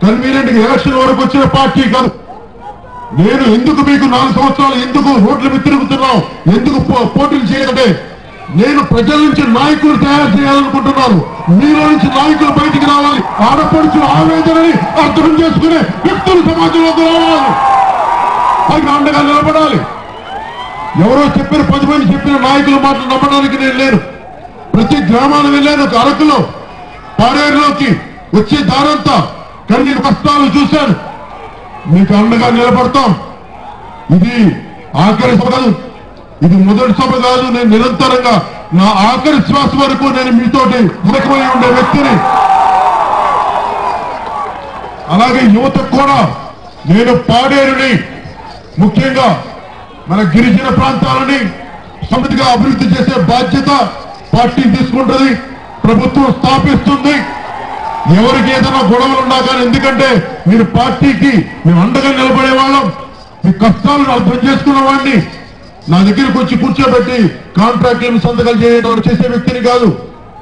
Convenient election వరకు వచ్చిన party కాదు. నేను ఎందుకు మీకు 4 సంవత్సరాలు ఎందుకు రోడ్ల మీద తిరుగుతున్నాం, ఎందుకు పోటీలు చేయాలంటే నేను ప్రజల నుంచి నాయకులు తయారు చేయాలనుకుంటున్నాను. మీలో నుంచి నాయకులు బయటికి రావాలి. ఆడపడుచుల ఆవేదనని అర్థం చేసుకునే వ్యక్తులు సమాజంలోకి రావాలి. అది అండగా నిలబడాలి. ఎవరో చెప్పిన 10 మంది చెప్పిన నాయకుల మాటలు నమ్మడానికి నేను లేను. ప్రతి గ్రామాన్ని వెళ్ళాను. అరకులో పాడేరులోకి వచ్చే దారంతా కన్నీరు కష్టాలు చూశాను. మీకు అండగా నిలబడతాం. ఇది ఆఖరి సభ కాదు, ఇది మొదటి సభ కాదు. నేను నిరంతరంగా నా ఆఖరి శ్వాస వరకు నేను మీతోటి ముఖమై ఉండే వ్యక్తిని. అలాగే యువతకు కూడా నేను పాడేరుని, ముఖ్యంగా మన గిరిజన ప్రాంతాలని సమృద్ధిగా అభివృద్ధి చేసే బాధ్యత పార్టీ తీసుకుంటుంది. ప్రభుత్వం స్థాపిస్తుంది. ఎవరికి ఏదైనా గొడవలు ఉన్నా కానీ, ఎందుకంటే మీరు పార్టీకి మేము అండగా నిలబడే వాళ్ళం. మీ కష్టాలను అర్థం చేసుకున్న వాడిని నా దగ్గరకు వచ్చి కూర్చోబెట్టి కాంట్రాక్టులను సంతకాలు చేయడం చేసే వ్యక్తిని కాదు.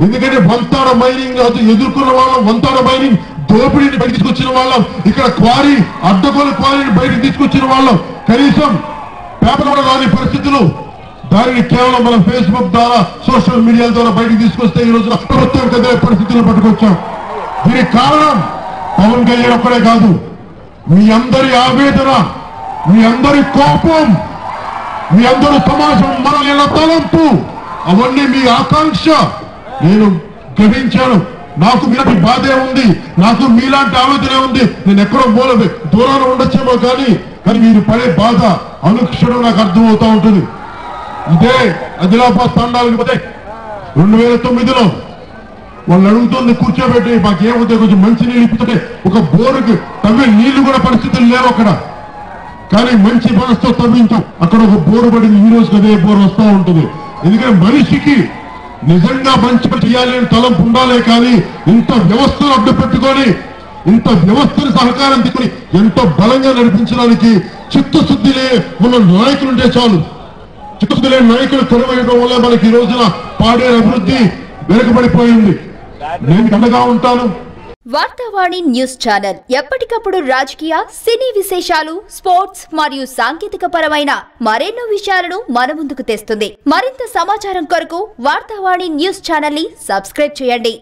ఎందుకంటే వంతాడ మైనింగ్ ఎదుర్కొన్న వాళ్ళం, వంతాడ మైనింగ్ దోపిడీని బయట తీసుకొచ్చిన వాళ్ళం, ఇక్కడ క్వారీ అడ్డగోలు క్వారీని బయటకు తీసుకొచ్చిన వాళ్ళం. కనీసం పేపర్ కూడా రాని పరిస్థితులు, దానిని కేవలం మనం ఫేస్బుక్ ద్వారా సోషల్ మీడియా ద్వారా బయటకు తీసుకొస్తే ఈ రోజున ప్రభుత్వం కదే పరిస్థితులు పట్టుకొచ్చాం. దీనికి కారణం పవన్ కళ్యాణ్ ఒక్కడే కాదు. మీ అందరి ఆవేదన, మీ అందరి కోపం, మీ అందరూ సమాజం మన తలంపు, అవన్నీ మీ ఆకాంక్ష నేను గ్రహించాను. నాకు మీలాంటి బాధే ఉంది, నాకు మీలాంటి ఆవేదనే ఉంది. నేను ఎక్కడో దూరాన ఉండొచ్చేమో కానీ మీరు పడే బాధ అనుక్షణం నాకు అర్థమవుతా ఉంటుంది. ఇదే ఆదిలాబాద్ తండాలకు పోతే 2009లో వాళ్ళు అడుగుతుంది కూర్చోబెట్టి మాకేముంటే కొంచెం మంచి నీళ్ళు ఇప్పుతుంటే ఒక బోరుకు తవ్వే నీళ్లు కూడా పరిస్థితులు లేవు అక్కడ. కానీ మంచి మనసుతో తవ్వించాం. అక్కడ ఒక బోరు పడింది. ఈ రోజుకి అదే బోరు వస్తూ ఉంటుంది. ఎందుకంటే మనిషికి నిజంగా మంచి చేయాలి అని తలంపు ఉండాలే కానీ ఇంత వ్యవస్థను అడ్డు పెట్టుకొని, ఇంత వ్యవస్థను సహకారం తీసుకుని ఎంతో బలంగా నడిపించడానికి చిత్తశుద్ధి ఉన్న నాయకులు ఉంటే చాలు. చిత్తశుద్ధి లేని నాయకులు తెరవేయడం వల్ల మనకి ఈ రోజున పాడేరు అభివృద్ధి వెనుకబడిపోయింది. నేను అండగా ఉంటాను. వార్తావాణి న్యూస్ ఛానల్ ఎప్పటికప్పుడు రాజకీయ, సినీ విశేషాలు, స్పోర్ట్స్ మరియు సాంకేతిక పరమైన మరెన్నో విషయాలను మన ముందుకు తెస్తుంది. మరింత సమాచారం కొరకు వార్తావాణి న్యూస్ ఛానల్ ని సబ్స్క్రైబ్ చేయండి.